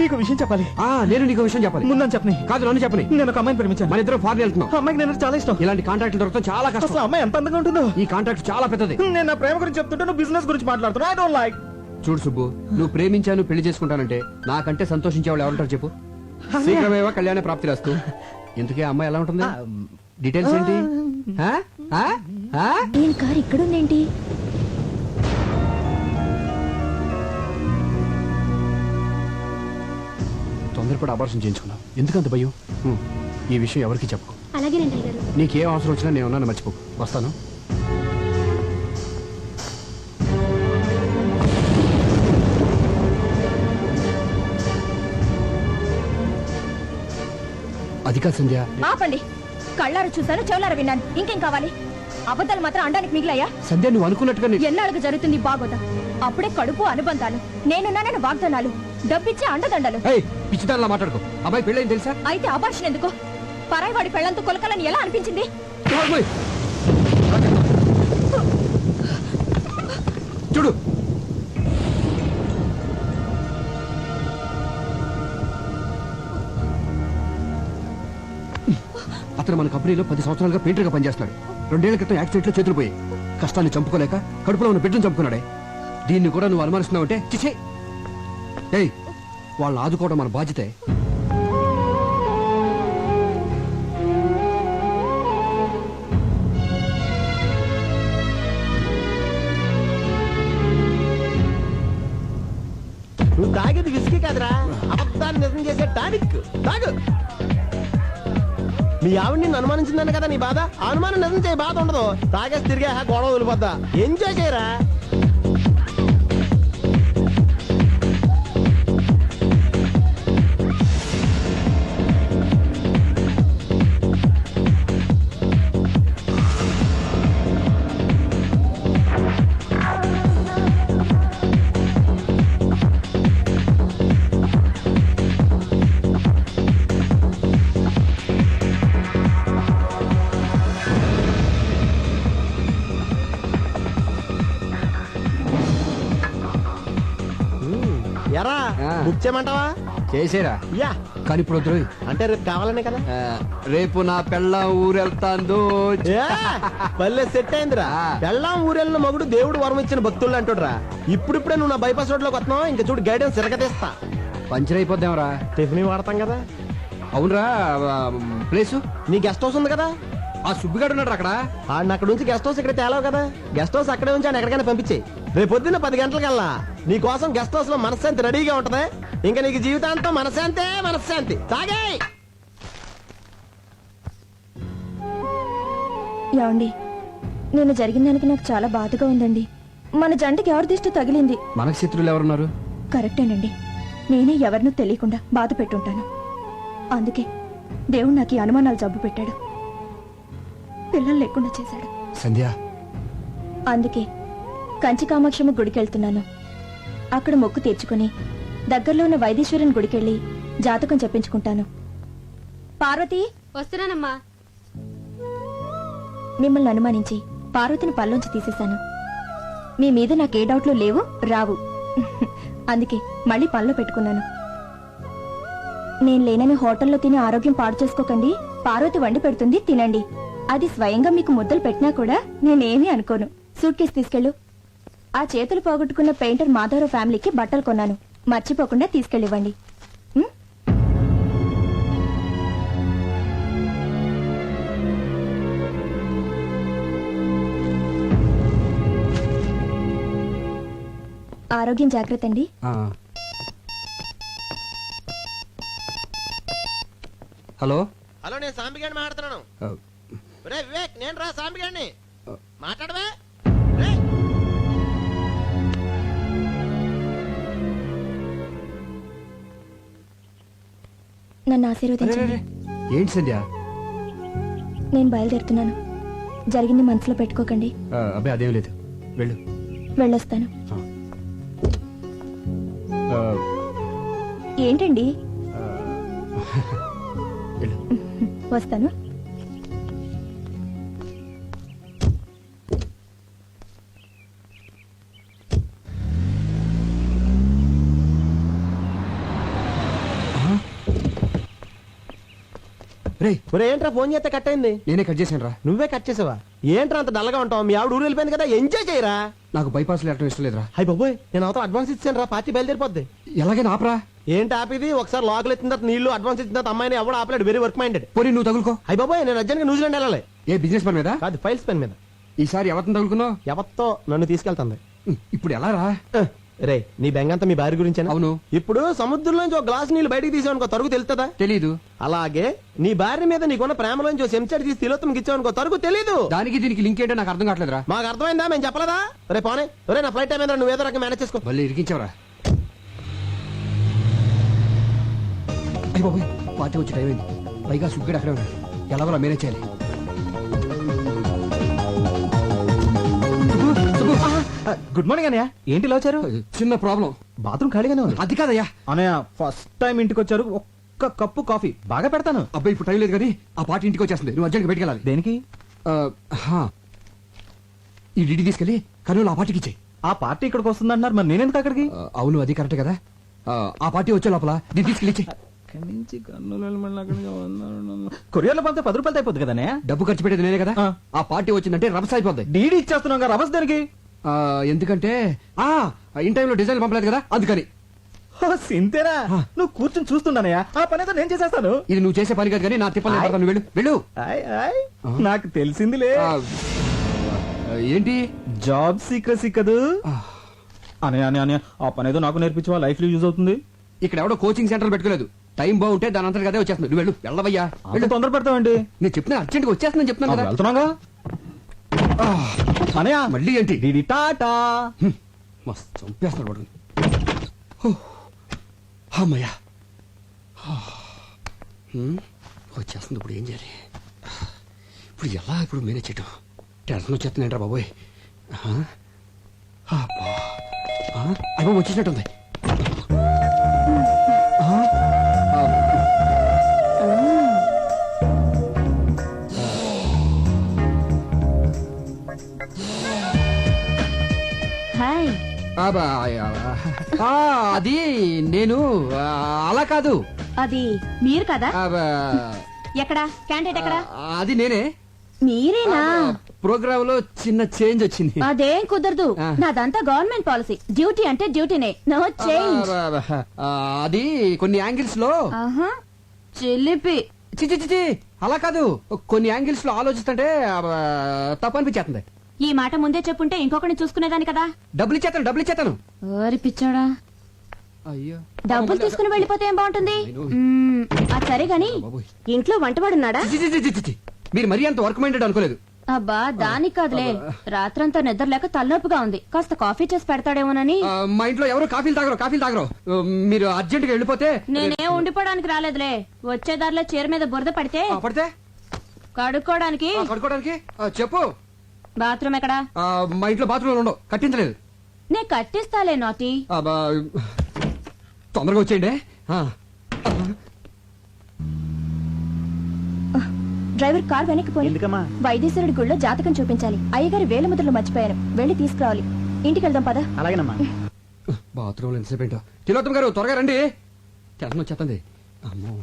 నీకు విషయం చెప్పాలి. నేను నీకు విషయం చెప్పాలి. ముందని చెప్పని. కాదు, నన్ను చెప్పని. నేను ఒక అమ్మాయిని ప్రేమించాను. మన ఇద్దరు ఫారెన్ వెళ్తున్నాం. అమ్మాయికి నేను చాలా ఇష్టం. ఇలాంటి కాంట్రాక్ట్ దొరకడం చాలా కష్టం. అసలు అమ్మాయి ఎంత అందంగా ఉంటుందో. ఈ కాంట్రాక్ట్ చాలా పెద్దది. నేను నా ప్రేమ గురించి చెప్తుంటే నువ్వు బిజినెస్ గురించి మాట్లాడుతున్నా. I don't like. చూడు సుబ్బు, నువ్వు ప్రేమించాను పెళ్లి చేసుకుంటానంటే నాకంటే సంతోషించే వాళ్ళు ఎవరుంటారు చెప్పు? శీఘ్రమేవ కళ్యాణ ప్రాప్తి రాస్తూ. ఇంతకీ అమ్మాయి ఎలా ఉంటుంది? డీటెయిల్స్ ఏంటి? ఈయన కారు ఇక్కడుందేంటి? తొందరపడి అబార్షన్ చేయించుకున్నావు. ఎందుకంత భయం? ఈ విషయం ఎవరికి చెప్పు. అలాగేనండి గారు. నీకేం అవసరం వచ్చినా నేను ఉన్నాను, మర్చిపో. వస్తాను. అది కాదు సంధ్య. ఆపండి. కళ్ళారు చూశాను, చెవులారు విన్నాను. ఇంకేం కావాలి? అబద్ధాలు మాత్రం అండానికి మిగిలాయా? సంధ్య, నువ్వు అనుకున్నట్టుగా ఎన్నాళ్ళకు జరుగుతుంది బాగోదా? అప్పుడే కడుపు అనుబంధాలు, నేనున్నానని వాగ్దానాలు, డబ్బిచ్చే అండదండలు. పిచ్చిదానిలా మాట్లాడుకో. అబ్బాయి పెళ్ళైంది తెలుసా? అయితే అబార్షన్ ఎందుకు? పరాయివాడి పెళ్లంతో కొలకలని ఎలా అనిపించింది? చూడు, అతను మన కంపెనీలో 10 సంవత్సరాలుగా పెయింటర్ గా పనిచేస్తున్నాడు. 2 ఏళ్ల క్రితం యాక్సిడెంట్ లో చేతులు పోయి కష్టాన్ని చంపుకోలేక కడుపులో ఉన్న బిడ్డను చంపుకున్నాడే. దీన్ని కూడా నువ్వు అనుమానిస్తున్నావంటే చిచే. వాళ్ళని ఆదుకోవడం మన బాధ్యతే. నువ్వు తాగేది విసికి కాదురా, అబద్ధాన్ని నిజం చేసే టానిక్. తాగు. మీ ఆవిడ నిన్ను అనుమానించిందని కదా నీ బాధ. అనుమానం నిజం చేయ బాధ ఉండదు. తాగేసి తిరిగే గొడవ వదిలిపోద్దా. ఎంజాయ్ చేయరా. ఎరా బుక్ చేయమంటావా? చేసేరా. యా. కానీ ఇప్పుడు వద్దు. అంటే రేపు కావాలనే కదా. రేపు నా పెళ్ళాం ఊరెళ్తాందో. పల్లె సెట్ అయిందిరా. పెళ్ళాం ఊరెళ్ళిన మగుడు దేవుడు వరం ఇచ్చిన భక్తులు అంటుడ్రా. ఇప్పుడిప్పుడే నువ్వు నా బైపాస్ రోడ్ లోకి వస్తున్నావు. ఇంకా చూడు గైడెన్స్ తిరగతీస్తా. పంచర్ అయిపోద్దాంరా. టిఫిన్ వాడతాం కదా. అవునరా. ప్లేసు నీ గెస్ట్ హౌస్ ఉంది కదా. ఆ సుబ్బిగాడు ఉన్నాడు అక్కడ. ఆడిని అక్కడ నుంచి గెస్ట్ హౌస్ ఇక్కడ తేలావు కదా. గెస్ట్ హౌస్ అక్కడే ఉంచి ఆయన ఎక్కడికైనా పంపించేయి. రేపు పొద్దున్న 10 గంటలకల్లా నీ కోసం గెస్ట్ హౌస్ లో మనశ్శాంతి రెడీగా ఉంటది. ఇంకా నీకు జీవితాంతం మనశ్శాంతే మనశ్శాంతి. తాగే. ఏమండి, నేను జరిగిన దానికి నాకు చాలా బాధగా ఉందండి. మన జంటకి ఎవరి దిష్టి తగిలింది? మనకు శత్రువులు ఎవరున్నారు? కరెక్టేనండి. నేనే ఎవరినూ తెలియకుండా బాధ పెట్టుంటాను. అందుకే దేవుడు నాకు ఈ అనుమానాలు జబ్బు పెట్టాడు, పిల్లలు లేకుండా చేశాడు. సంధ్య, అందుకే కంచి కామాక్షమ్మ గుడికెళ్తున్నాను. అక్కడ మొక్కు తీర్చుకుని దగ్గరలో ఉన్న వైదీశ్వరుని గుడికెళ్ళి జాతకం చెప్పించుకుంటాను. పార్వతి, వస్తున్నానమ్మా. మిమ్మల్ని అనుమానించి పార్వతిని పల్లోంచి తీసేశాను. మీ మీద నాకే డౌట్లు లేవు, రావు. అందుకే మళ్ళీ పనిలో పెట్టుకున్నాను. నేను లేనని హోటల్లో తిని ఆరోగ్యం పాడు చేసుకోకండి. పార్వతి వండి పెడుతుంది, తినండి. అది స్వయంగా మీకు ముద్దలు పెట్టినా కూడా నేనేమీ అనుకోను. సూట్ కేసు తీసుకెళ్ళు. ఆ చేతులు పోగొట్టుకున్న పెయింటర్ మాధవరావు ఫ్యామిలీకి బట్టలు కొన్నాను, మర్చిపోకుండా తీసుకెళ్ళివ్వండి. ఆరోగ్యం జాగ్రత్త అండి. హలో. హలో, నేను సాంబిగాడిని మాట్లాడుతున్నాను. వివేక్, నేను రా సాంబిగాడిని. మాట్లాడవే. నన్ను ఆశీర్వదించండి. ఏంటి సంధ్య? నేను బయలుదేరుతున్నాను. జరిగింది మనసులో పెట్టుకోకండి. అబ్బాయి అదేం లేదు, వెళ్ళు. వెళ్ళొస్తాను. ఏంటండి? వస్తాను. రే ఒరే ఏంట్రా ఫోన్ చేస్తే కట్ అయింది. నేనే కట్ చేశాను రా. నువ్వే కట్ చేసావా? ఏంట్రా అంత డల్గా ఉంటావు? మీ ఆవిడ ఊరు వెళ్ళిపోయింది కదా, ఎంజాయ్ చేయరా. నాకు బైపాస్ లేటం ఇష్టం లేదురా. అయ్యి బాబోయ్, నేను అవతల అడ్వాన్స్ ఇచ్చాను రా, పార్టీ బయలుదేరిపోద్ది. ఎలాగైనా ఆపరా. ఏంటి ఆపిది? ఒకసారి లోకల్ ఎత్తిన తర్వాత నీళ్లు అడ్వాన్స్ ఇచ్చిన తర్వాత అమ్మాయిని ఎవడు ఆపలేడు. Very work minded. పోనీ నువ్వు తగులుకో. అయ్యి బాబోయ్, నేను అర్జెంట్గా న్యూజిలాండ్ వెళ్ళాలి. ఏ బిజినెస్ పని మీద? కాదు, ఫైల్స్ పెన్ మీద. ఈసారి ఎవరిని తగులుకున్నావు? ఎవత్తో నన్ను తీసుకెళ్తుంది. ఇప్పుడు ఎలా రా? రే, నీ బెంగంతా మీ భార్య గురించి. అవును. ఇప్పుడు సముద్రంలోంచి ఒక గ్లాస్ నీళ్లు బయటికి తీసావనుకో తరుగు తెలుస్తుందా? తెలీదు. అలాగే నీ భార్య మీద నీకున్న ప్రేమలోంచి ఒక చెంచాడు తీసి తిలోత్తంకి ఇచ్చావనుకో తరుగు తెలీదు. దానికి దీనికి లింక్ ఏంటో నాకు అర్థం కావట్లేదురా. మాకు అర్థమైందా? మేము చెప్పలేదా? రే పోనే, రే నా ఫ్లైట్ టైం ఏంద్రా, నువ్వు ఏదో రకం మేనేజ్ చేసుకో. మళ్ళీ ఇరికించావరా? అయ్య బాబోయ్, పార్టీ వచ్చి టైం అయింది. పైగా సుగ్గడు అక్కడే ఉన్నాడు. ఎలాగోలా మేనేజ్ చేయాలి. గుడ్ మార్నింగ్ అన్నయ్య. ఏంటి ఇలా వచ్చారు? చిన్న ప్రాబ్లం. బాత్రూమ్ ఖాళీగానే ఉంది. అది కాదయ్యా. అన్నయ్య ఫస్ట్ టైం ఇంటికి వచ్చారు, ఒక్క కప్పు కాఫీ బాగా పెడతాను. అబ్బాయి ఇప్పుడు టైం లేదు కానీ ఆ పార్టీ ఇంటికి వచ్చేస్తుంది. నువ్వు అర్జెంట్గా బయటికి వెళ్ళాలి. దేనికి? ఈ డిడి తీసుకెళ్ళి కర్నూలు ఆ పార్టీకి ఇచ్చేయి. ఆ పార్టీ ఇక్కడికి వస్తుంది అంటున్నారు, మరి నేనెందుకు అక్కడికి? అవును, అది కరెక్ట్ కదా. ఆ పార్టీ వచ్చే లోపల దీన్ని తీసుకెళ్ళి ఇచ్చేయి. కొరియర్లో పంపితే 10 రూపాయలు అయిపోద్ది కదా అన్నయ్య. డబ్బు ఖర్చు పెట్టేది నేనే కదా. ఆ పార్టీ వచ్చిందంటే రభస అయిపోద్ది. డీడీ ఇచ్చేస్తున్నాం కదా, రభస్ దేనికి? ఎందుకంటే ఇన్ టైంలో డిజైన్ పంపలేదు కదా, అందుకని. సింతేనా? నువ్వు కూర్చొని చూస్తుండనయ్యా, ఆ పని అయితే నేను చేసేస్తాను. ఇది నువ్వు చేసే పని కాదు కానీ నా తిప్పలు నేను పడతాను. వెళ్ళు వెళ్ళు. ఆయ్, ఆయ్, నాకు తెలిసిందిలే. ఏంటి? జాబ్ సీక్రెసీ కదూ. అనే అనే అనే ఆ పని ఏదో నాకు నేర్పించవా, లైఫ్ లో యూజ్ అవుతుంది. ఇక్కడ ఎవడో కోచింగ్ సెంటర్ పెట్టుకోలేదు. టైం బాగుంటే దాని అంతా అదే వచ్చేస్తుంది. నువ్వు వెళ్ళు. వెళ్ళవయ్యా. వెళ్ళు, తొందర పెడతావండి. నేను చెప్తున్నా అర్జెంట్ గా వచ్చేస్తుందని చెప్తున్నాను కదా. వెళ్తున్నాగా అనయా. మళ్ళీ ఏంటి? డీడీ టాటా. మస్తు చంపేస్తున్నాడు వాడు. అమ్మయ్యా, వచ్చేస్తుంది. ఇప్పుడు ఏం చేయాలి? ఇప్పుడు ఎలా ఇప్పుడు మేనేజ్ చేయటం? టెన్షన్ వచ్చేస్తుందంటారా బాబోయ్. అయ్యో వచ్చేసినట్టుంది. హాయ్. అది నేను అలా కాదు. అది మీరు కదా? ఎక్కడా క్యాండిడేట్ ఎక్కడా? అది నేనే. మీరేనా? ప్రోగ్రామ్ లో చిన్న చేంజ్ వచ్చింది. అదేం కుదరదు. నాదంతా గవర్నమెంట్ పాలసీ. డ్యూటీ అంటే డ్యూటీనే, నో చేంజ్. అది కొన్ని యాంగిల్స్ లో చిలిపి. చిచి అలా కాదు. కొన్ని యాంగిల్స్ లో ఆలోచిస్తుంటే తప్పనిపించేస్తుంది. ఈ మాట ముందే చెప్పుంటే ఇంకొకరిని చూసుకునేదాని కదా. డబ్బులు ఇచ్చేతాను. ఓరి పిచ్చోడా, అయ్యో డబ్బులు తీసుకుని వెళ్ళిపోతే ఏం బాగుంటుంది? అది సరే గాని ఇంట్లో వంటవాడున్నాడా? మీరు మరీ అంత వర్క్ మైండెడ్ అనుకోలేదు. అబ్బా దానికి కాదులే, రాత్రంతా నిద్రలేక తలనొప్పిగా ఉంది. కాస్త కాఫీ చేసి పెడతాడేమోనని. మా ఇంట్లో ఎవరు కాఫీలు తాగరు. మీరు అర్జెంట్ గా వెళ్ళిపోతే. నేనేం ఉండిపోవడానికి రాలేదులే. వచ్చేదారిలో చీర మీద బురద పడితే కడుక్కోవడానికి. చెప్పు. బాత్రూమ్ ఎక్కడా? మా ఇంట్లో బాత్రూమ్ ఉండవు, కట్టించలేదు. నే కట్టిస్తాలే నాటి. తొందరగా వచ్చేయండి. డ్రైవర్ కార్ వెనక్కి పోయి. ఎందుకమ్మా? వైద్యశ్వరుడి గుళ్ళో జాతకం చూపించాలి. అయ్యగారి వేల ముద్రలు మర్చిపోయాను, వెళ్ళి తీసుకురావాలి. ఇంటికి వెళ్దాం పద. అలాగేనమ్మా. బాత్రూమ్ లో ఎంతసేపు ఏంటో. తిలోత్తమ్ గారు త్వరగా రండి. టెన్షన్ వచ్చేస్తుంది. అమ్మో.